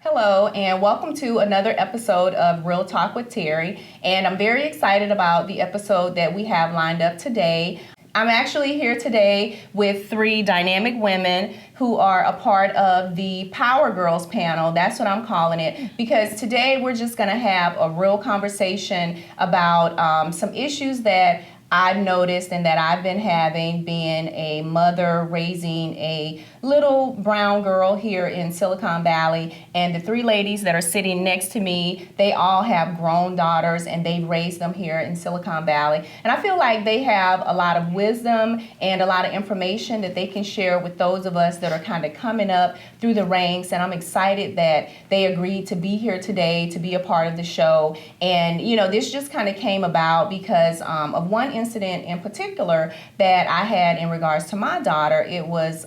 Hello, and welcome to another episode of Real Talk with Terry. And I'm very excited about the episode that we have lined up today. I'm actually here today with three dynamic women who are a part of the Power Girls panel. That's what I'm calling it, because today we're just going to have a real conversation about some issues that I've noticed and that I've been having, being a mother raising a little brown girl here in Silicon Valley. And the three ladies that are sitting next to me, they all have grown daughters and they've raised them here in Silicon Valley. And I feel like they have a lot of wisdom and a lot of information that they can share with those of us that are kind of coming up through the ranks. And I'm excited that they agreed to be here today to be a part of the show. And, you know, this just kind of came about because of one incident in particular that I had in regards to my daughter. It was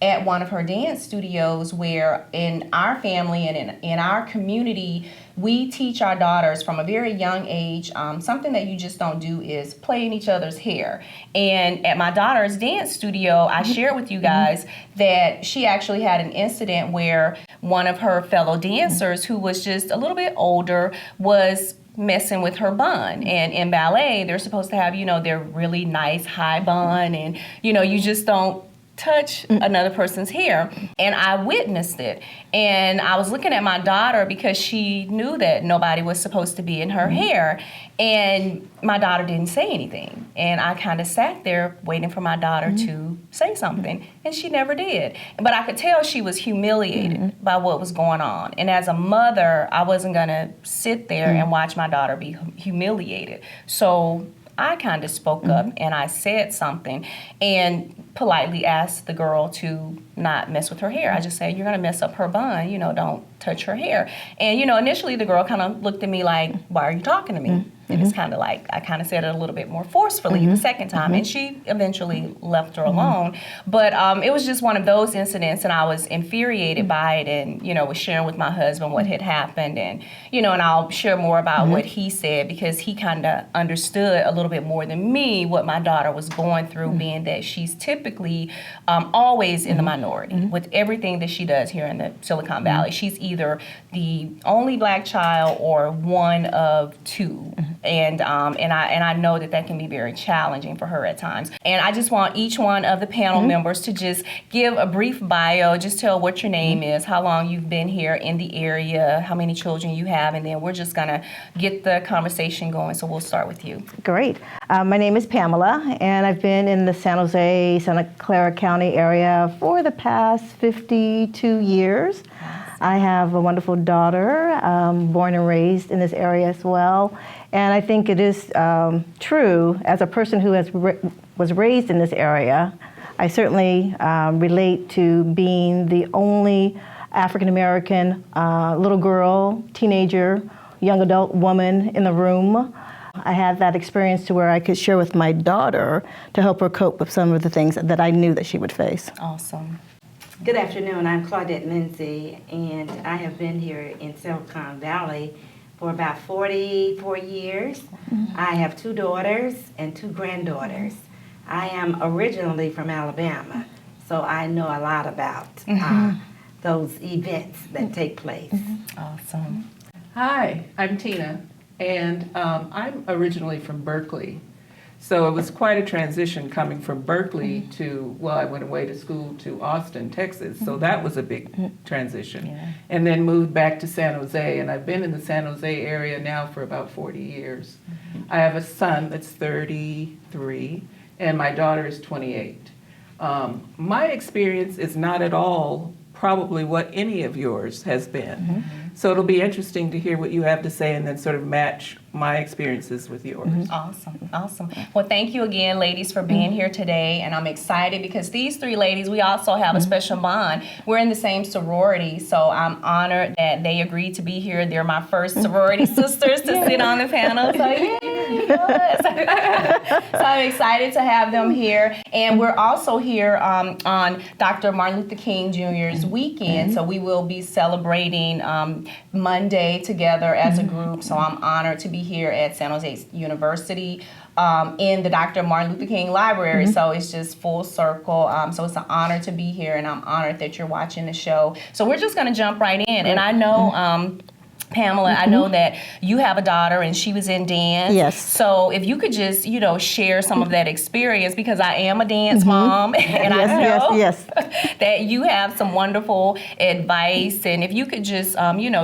at one of her dance studios, where in our family and in our community, we teach our daughters from a very young age, something that you just don't do is play in each other's hair. And at my daughter's dance studio, I shared with you guys that she actually had an incident where one of her fellow dancers, who was just a little bit older, was messing with her bun. And in ballet, they're supposed to have, you know, their really nice high bun, and, you know, you just don't touch another person's hair. And I witnessed it. And I was looking at my daughter because she knew that nobody was supposed to be in her hair. And my daughter didn't say anything. And I kind of sat there waiting for my daughter to say something. And she never did. But I could tell she was humiliated by what was going on. And as a mother, I wasn't going to sit there and watch my daughter be humiliated. So I kind of spoke up and I said something and politely asked the girl to not mess with her hair. I just said, you're going to mess up her bun, you know, don't touch her hair. And, you know, initially the girl kind of looked at me like, why are you talking to me? And it's kind of like, I kind of said it a little bit more forcefully the second time, and she eventually left her alone. But it was just one of those incidents, and I was infuriated by it, and, you know, was sharing with my husband what had happened, and, you know, and I'll share more about what he said, because he kind of understood a little bit more than me what my daughter was going through, being that she's typically always in the minority with everything that she does here in the Silicon Valley. She's either the only black child or one of two. And I know that can be very challenging for her at times. And I just want each one of the panel members to just give a brief bio, just tell what your name is, how long you've been here in the area, how many children you have, and then we're just gonna get the conversation going. So we'll start with you. Great. My name is Pamela, and I've been in the San Jose, Santa Clara County area for the past 52 years. I have a wonderful daughter, born and raised in this area as well. And I think it is true, as a person who was raised in this area, I certainly relate to being the only African-American little girl, teenager, young adult woman in the room. I had that experience to where I could share with my daughter to help her cope with some of the things that I knew that she would face. Awesome. Good afternoon, I'm Claudette Lindsay, and I have been here in Silicon Valley for about 44 years. I have two daughters and two granddaughters. I am originally from Alabama, so I know a lot about those events that take place. Awesome. Hi, I'm Tina, and I'm originally from Berkeley. So it was quite a transition coming from Berkeley to, well, I went away to school to Austin, Texas. So that was a big transition. Yeah. And then moved back to San Jose, and I've been in the San Jose area now for about 40 years. I have a son that's 33, and my daughter is 28. My experience is not at all probably what any of yours has been. So it'll be interesting to hear what you have to say and then sort of match my experiences with yours. Awesome, awesome. Well, thank you again, ladies, for being here today. And I'm excited because these three ladies, we also have a special bond. We're in the same sorority, so I'm honored that they agreed to be here. They're my first sorority sisters to sit on the panel. So, yeah. Yes. So I'm excited to have them here. And we're also here on Dr. Martin Luther King Jr.'s weekend. So we will be celebrating Monday together as a group. So I'm honored to be here at San Jose University in the Dr. Martin Luther King Library. So it's just full circle. So it's an honor to be here, and I'm honored that you're watching the show. So we're just going to jump right in. And I know, Pamela, I know that you have a daughter and she was in dance. Yes. So if you could just, share some of that experience, because I am a dance mom and I know yes. that you have some wonderful advice. And if you could just,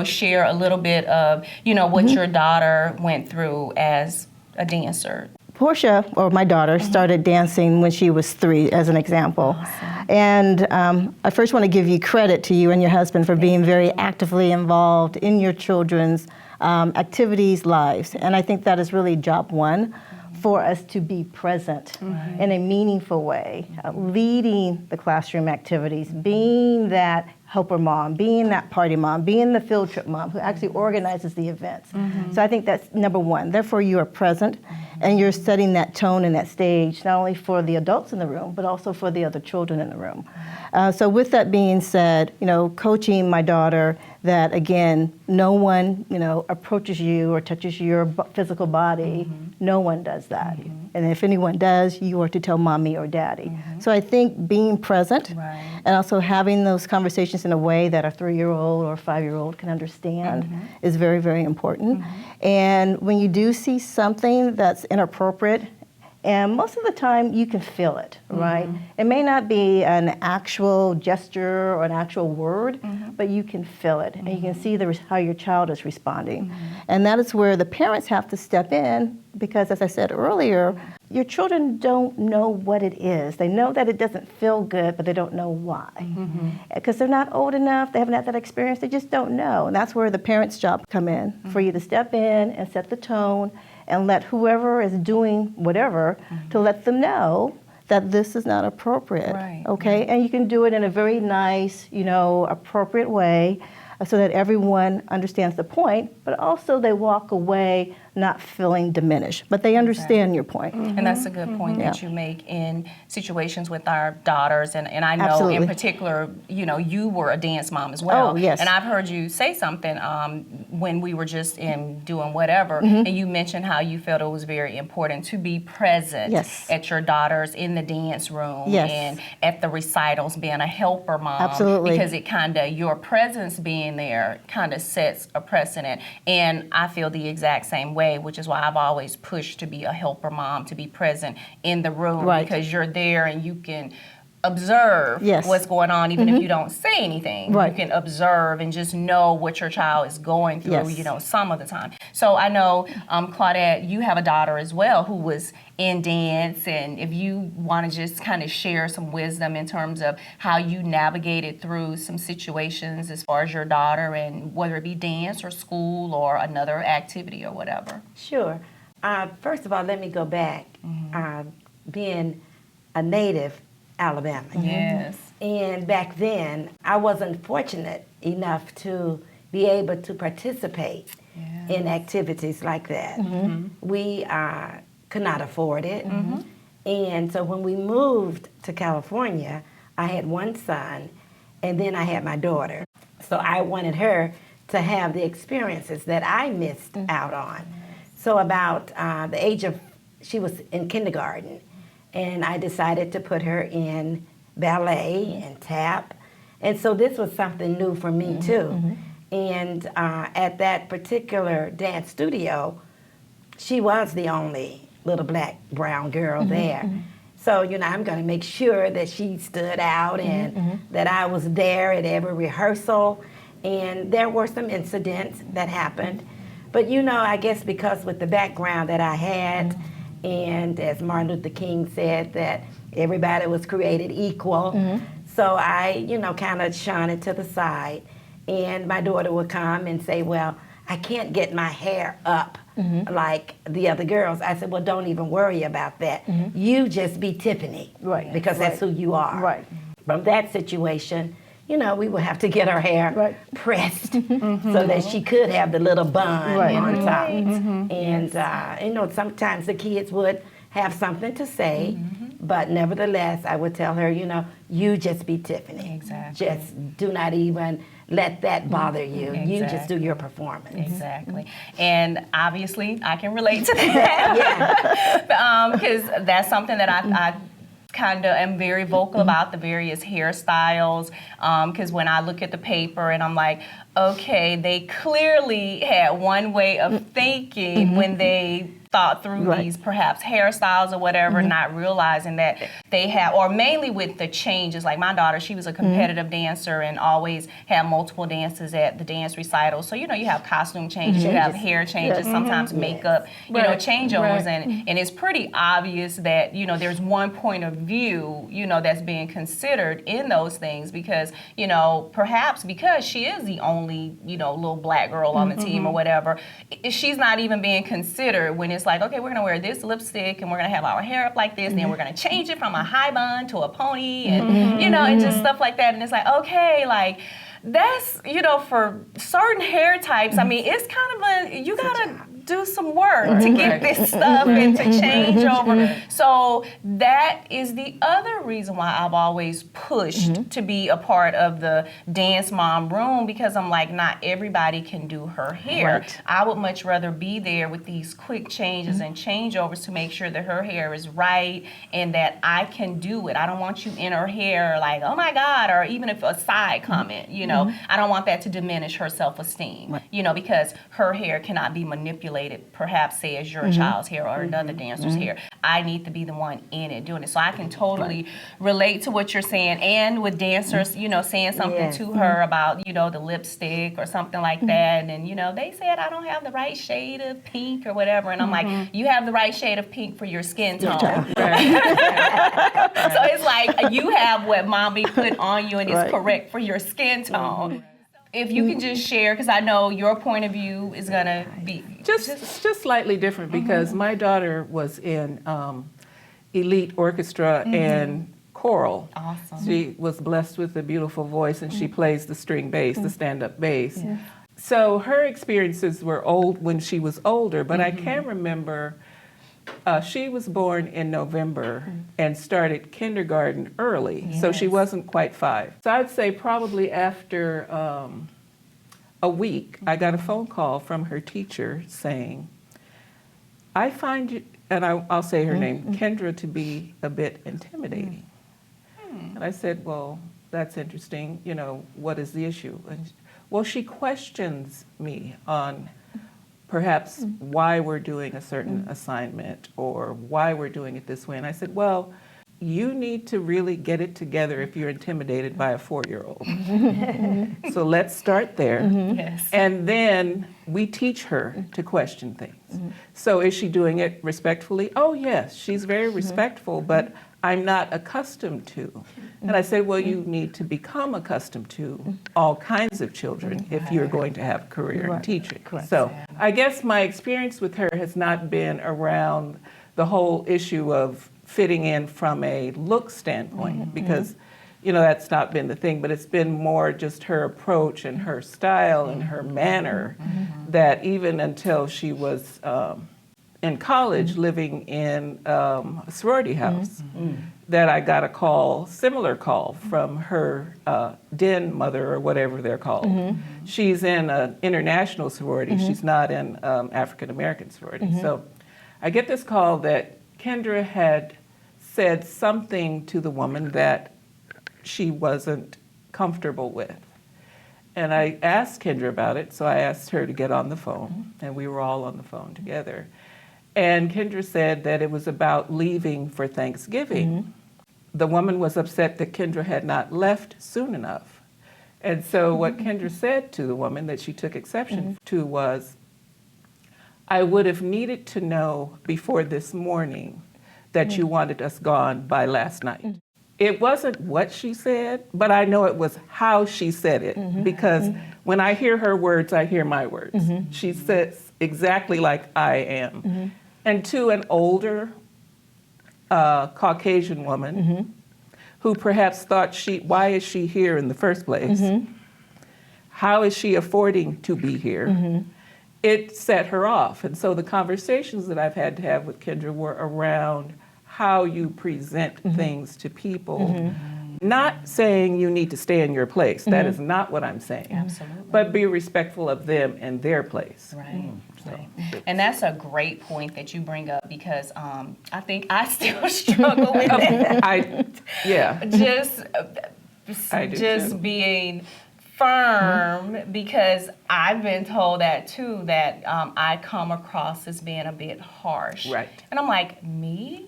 share a little bit of, what your daughter went through as a dancer. Portia, or my daughter, started dancing when she was 3, as an example. Awesome. And I first want to give you credit to you and your husband for being very actively involved in your children's activities, lives. And I think that is really job one, for us to be present in a meaningful way, leading the classroom activities, being that helper mom, being that party mom, being the field trip mom who actually organizes the events. So I think that's number one. Therefore, you are present and you're setting that tone and that stage, not only for the adults in the room, but also for the other children in the room. So with that being said, coaching my daughter that, again, no one, approaches you or touches your physical body. No one does that. And if anyone does, you are to tell mommy or daddy. So I think being present and also having those conversations in a way that a 3-year-old or 5-year-old can understand is very, very important. And when you do see something that's inappropriate, and most of the time you can feel it, right? It may not be an actual gesture or an actual word, but you can feel it, and you can see how your child is responding. And that is where the parents have to step in, because as I said earlier, your children don't know what it is. They know that it doesn't feel good, but they don't know why. Because they're not old enough, they haven't had that experience, they just don't know. And that's where the parents' job come in, for you to step in and set the tone and let whoever is doing whatever to let them know that this is not appropriate, okay? And you can do it in a very nice, appropriate way, so that everyone understands the point, but also they walk away not feeling diminished, but they understand your point. And that's a good point that you make in situations with our daughters. And I know Absolutely. in particular, you were a dance mom as well. Oh, yes. And I've heard you say something when we were just in doing whatever, and you mentioned how you felt it was very important to be present at your daughters in the dance room and at the recitals, being a helper mom. Absolutely. Because it your presence being there kind of sets a precedent. And I feel the exact same way, which is why I've always pushed to be a helper mom, to be present in the room, because you're there and you can observe what's going on, even if you don't say anything. You can observe and just know what your child is going through, some of the time. So I know, Claudette, you have a daughter as well who was in dance, and if you want to just kind of share some wisdom in terms of how you navigated through some situations as far as your daughter, and whether it be dance or school or another activity or whatever. Sure. First of all, let me go back. Being a native Alabama. Yes. And back then, I wasn't fortunate enough to be able to participate in activities like that. We could not afford it. And so when we moved to California, I had one son, and then I had my daughter. So I wanted her to have the experiences that I missed out on. So about the age of, she was in kindergarten, and I decided to put her in ballet and tap. And so this was something new for me too. And at that particular dance studio, she was the only little black, brown girl there. So, I'm gonna make sure that she stood out and that I was there at every rehearsal. And there were some incidents that happened. But I guess because with the background that I had, and as Martin Luther King said, that everybody was created equal. So I, kind of shun it to the side. And my daughter would come and say, well, I can't get my hair up like the other girls. I said, well, don't even worry about that. You just be Tiffany, because that's who you are. From that situation, we would have to get her hair pressed so that she could have the little bun on top. And And sometimes the kids would have something to say, but nevertheless, I would tell her, you just be Tiffany. Exactly. Just do not even let that bother you. You just do your performance. Exactly. And obviously, I can relate to that. Because that's something that I kind of am very vocal about, the various hairstyles. Because when I look at the paper and I'm like, okay, they clearly had one way of thinking when they thought through these perhaps hairstyles or whatever, not realizing that they have, or mainly with the changes. Like my daughter, she was a competitive dancer and always had multiple dances at the dance recitals. So, you have costume changes, you have hair changes, sometimes makeup, changeovers. And it's pretty obvious that, there's one point of view, that's being considered in those things because, perhaps because she is the only, little black girl on the team or whatever, she's not even being considered when it's like, okay, we're gonna wear this lipstick and we're gonna have our hair up like this, and then we're gonna change it from a high bun to a pony, and and just stuff like that. And it's like, okay, like that's for certain hair types. I mean, it's kind of you gotta do some work to get this stuff and to change over. So that is the other reason why I've always pushed to be a part of the Dance Mom Room, because I'm like, not everybody can do her hair. Right. I would much rather be there with these quick changes and changeovers to make sure that her hair is right and that I can do it. I don't want you in her hair like, oh my God, or even if a side comment, I don't want that to diminish her self-esteem, because her hair cannot be manipulated, perhaps say as your child's hair or another dancer's hair. I need to be the one in it doing it. So I can totally relate to what you're saying. And with dancers, saying something to her about, the lipstick or something like that. And, they said I don't have the right shade of pink or whatever. And I'm like, you have the right shade of pink for your skin tone. So it's like you have what mommy put on you and it's correct for your skin tone. If you can just share, because I know your point of view is going to be just slightly different, because my daughter was in elite orchestra and choral. Awesome. She was blessed with a beautiful voice, and she plays the string bass, the stand-up bass. So her experiences were old when she was older, but I can remember she was born in November and started kindergarten early, so she wasn't quite 5. So I'd say probably after a week, I got a phone call from her teacher saying, I find you, and I'll say her name, Kendra, to be a bit intimidating. And I said, well, that's interesting, what is the issue? And, well, she questions me on perhaps why we're doing a certain assignment or why we're doing it this way. And I said, well, you need to really get it together if you're intimidated by a 4-year-old. So let's start there. Yes. And then we teach her to question things. So is she doing it respectfully? Oh, yes, she's very respectful, but I'm not accustomed to. And I said, well, you need to become accustomed to all kinds of children if you're going to have a career in teaching. So I guess my experience with her has not been around the whole issue of fitting in from a look standpoint, because that's not been the thing, but it's been more just her approach and her style and her manner that even until she was in college living in a sorority house, that I got a similar call from her den mother or whatever they're called. She's in an international sorority. She's not in African American sorority. So I get this call that Kendra had said something to the woman that she wasn't comfortable with. And I asked Kendra about it, so I asked her to get on the phone, and we were all on the phone together. And Kendra said that it was about leaving for Thanksgiving. The woman was upset that Kendra had not left soon enough. And so what Kendra said to the woman that she took exception to was, I would have needed to know before this morning that you wanted us gone by last night. It wasn't what she said, but I know it was how she said it, because when I hear her words, I hear my words. She says exactly like I am. And to an older Caucasian woman who perhaps thought, why is she here in the first place? How is she affording to be here? it set her off. And so the conversations that I've had to have with Kendra were around how you present things to people. Not saying you need to stay in your place. That is not what I'm saying. Absolutely. But be respectful of them and their place. Right. So, Right. And that's a great point that you bring up because I think I still struggle with it. Yeah. I do Just too. being firm because I've been told that too, that I come across as being a bit harsh. Right. And I'm like, me?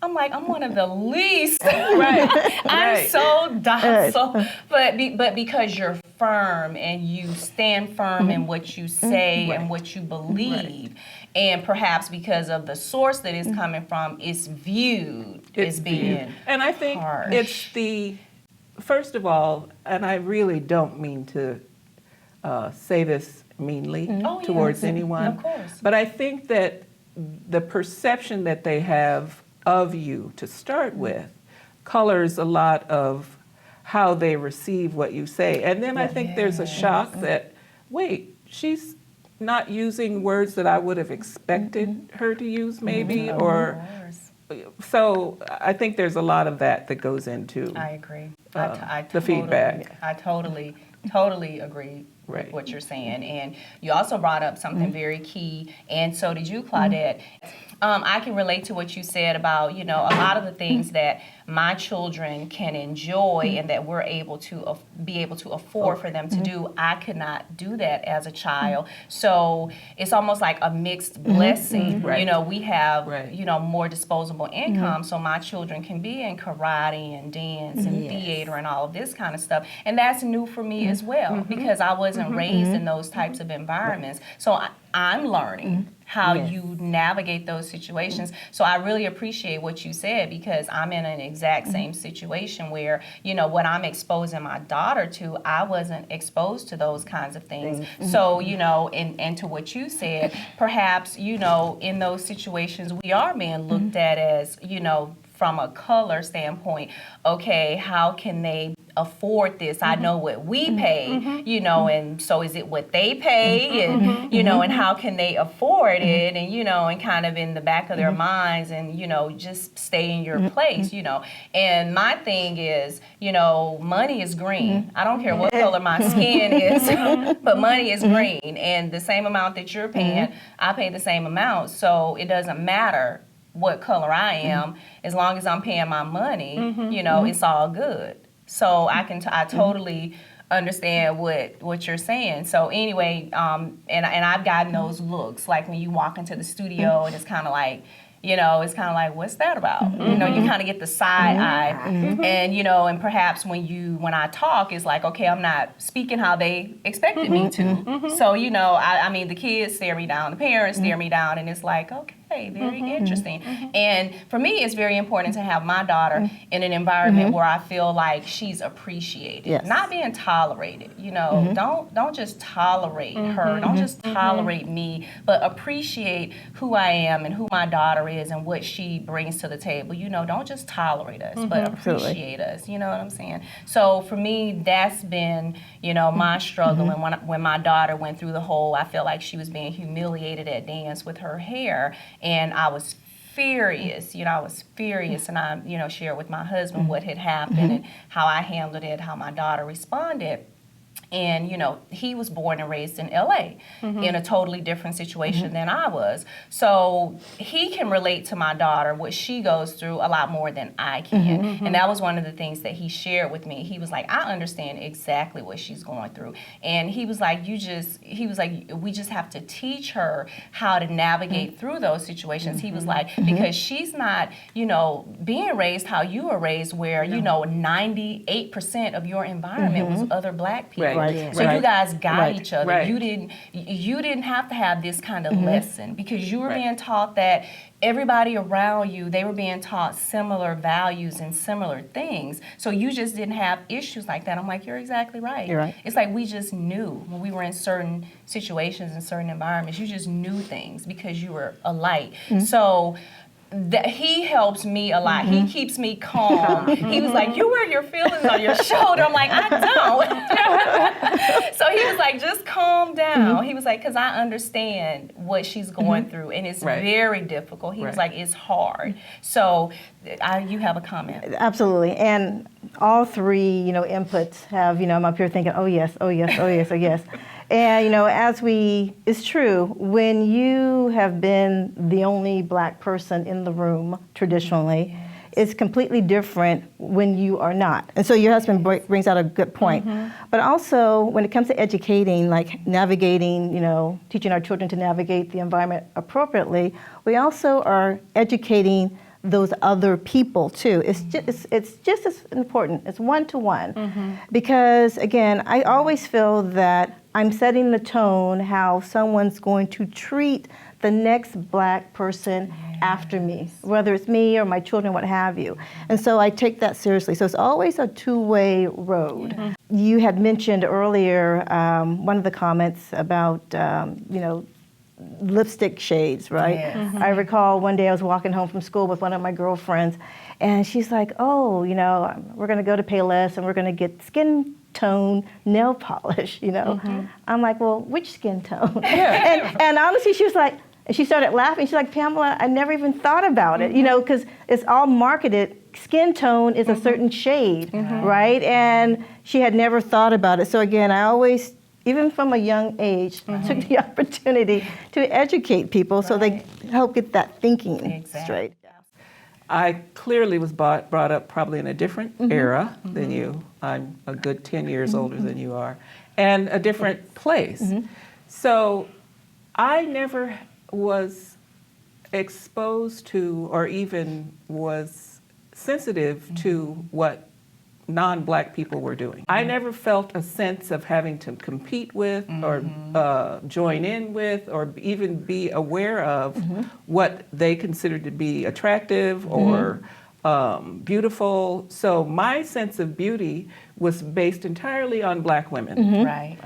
I'm one of the least. Right. I'm Right. so docile. But because you're firm and you stand firm in what you say and what you believe, and perhaps because of the source that it's coming from, it's viewed as being And I think harsh. it's first of all, and I really don't mean to say this meanly towards anyone, Of course. but I think that the perception that they have of you to start with colors a lot of how they receive what you say. And then I think there's a shock that, wait, she's not using words that I would have expected her to use maybe, or so I think there's a lot of that goes into I agree. the feedback. I totally agree with what you're saying. And you also brought up something very key, and so did you, Claudette. I can relate to what you said about, a lot of the things that my children can enjoy and that we're able to be able to afford for them to do. I could not do that as a child. So it's almost like a mixed blessing. Right. We have, Right. More disposable income, so my children can be in karate and dance and theater and all of this kind of stuff. And that's new for me as well because I wasn't raised in those types of environments. So I'm learning how you navigate those situations. So I really appreciate what you said because I'm in an exact same situation where, what I'm exposing my daughter to, I wasn't exposed to those kinds of things. So, and to what you said, perhaps, in those situations, we are being looked at as, from a color standpoint, okay, how can they afford this? I know what we pay, and so is it what they pay? And, and how can they afford it? And, and kind of in the back of their minds and, just stay in your place, And my thing is, money is green. I don't care what color my skin is, but money is green. And the same amount that you're paying, I pay the same amount. So it doesn't matter what color I am, as long as I'm paying my money, it's all good. So I totally understand what you're saying. So anyway, and I've gotten those looks, like when you walk into the studio and it's kind of like, what's that about? You kind of get the side eye, and and perhaps when I talk, it's like, okay, I'm not speaking how they expected me to. So I mean, the kids stare me down, the parents stare me down, and it's like, okay, very interesting. And for me, it's very important to have my daughter in an environment where I feel like she's appreciated, not being tolerated. Don't just tolerate her, don't just tolerate me, but appreciate who I am and who my daughter is and what she brings to the table. Don't just tolerate us, but appreciate us. You know what I'm saying? So for me, that's been, my struggle. And when my daughter went through the whole, I feel like she was being humiliated at dance with her hair, and I was furious, and I, shared with my husband what had happened and how I handled it, how my daughter responded. And, he was born and raised in LA in a totally different situation than I was. So he can relate to my daughter, what she goes through, a lot more than I can. And that was one of the things that he shared with me. He was like, I understand exactly what she's going through. And he was like, we just have to teach her how to navigate through those situations. He was like, because she's not, being raised how you were raised, where, 98% of your environment was other black people. Right. So you guys got each other. Right. You didn't have to have this kind of lesson because you were being taught that everybody around you, they were being taught similar values and similar things. So you just didn't have issues like that. I'm like, you're exactly right. You're right. It's like we just knew when we were in certain situations and certain environments, you just knew things because you were alike. So that he helps me a lot. He keeps me calm. He was like, you wear your feelings on your shoulder. I'm like, I don't. So he was like, just calm down. He was like, because I understand what she's going through, and it's very difficult. He was like, it's hard. So you have a comment. Absolutely. And all three, inputs have, I'm up here thinking, oh yes, oh yes, oh yes, oh yes. And, it's true, when you have been the only black person in the room traditionally, it's completely different when you are not. And so your husband brings out a good point. But also, when it comes to educating, like navigating, teaching our children to navigate the environment appropriately, we also are educating those other people too. It's just as important. It's one-to-one. Because again, I always feel that I'm setting the tone how someone's going to treat the next black person after me, whether it's me or my children, what have you. And so I take that seriously. So it's always a two-way road. You had mentioned earlier one of the comments about, lipstick shades, right? Yes. I recall one day I was walking home from school with one of my girlfriends, and she's like, oh, we're going to go to Payless and we're going to get skin tone nail polish, I'm like, well, which skin tone? and honestly, she was like, and she started laughing. She's like, Pamela, I never even thought about it, because it's all marketed. Skin tone is a certain shade, right? And she had never thought about it. So again, I always, even from a young age, took the opportunity to educate people so they help get that thinking straight. I clearly was brought up probably in a different era than you. I'm a good 10 years older than you are, and a different place. So I never was exposed to or even was sensitive to what non-black people were doing. I never felt a sense of having to compete with or join in with or even be aware of what they considered to be attractive or beautiful. So my sense of beauty was based entirely on black women. Right.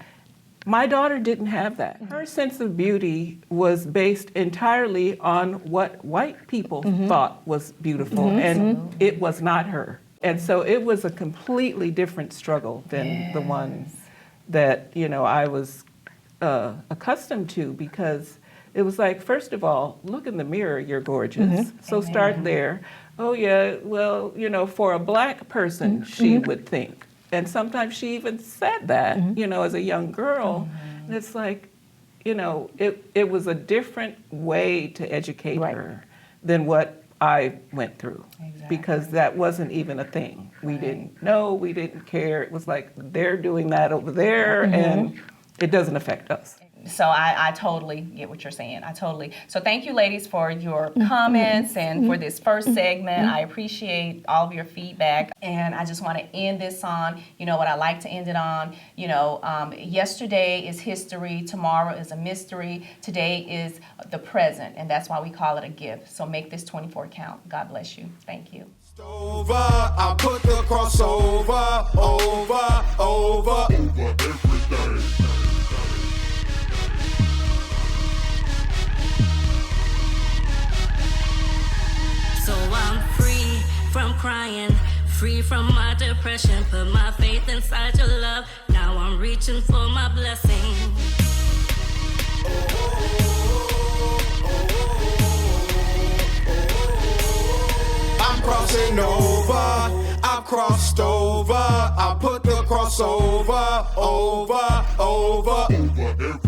My daughter didn't have that. Her sense of beauty was based entirely on what white people thought was beautiful, and it was not her. And so it was a completely different struggle than the one that, I was accustomed to, because it was like, first of all, look in the mirror, you're gorgeous. So start there. Oh yeah, well, for a black person, she would think. And sometimes she even said that, as a young girl. And it's like, it was a different way to educate her than what I went through, because that wasn't even a thing. We didn't know, we didn't care. It was like, they're doing that over there, and it doesn't affect us. So I totally get what you're saying. So thank you, ladies, for your comments and for this first segment. I appreciate all of your feedback. And I just want to end this on, what I like to end it on. Yesterday is history. Tomorrow is a mystery. Today is the present. And that's why we call it a gift. So make this 24 count. God bless you. Thank you. Over, I put the crossover over everything. So I'm free from crying, free from my depression. Put my faith inside your love. Now I'm reaching for my blessing. I'm crossing over, I've crossed over. I put the crossover over everything.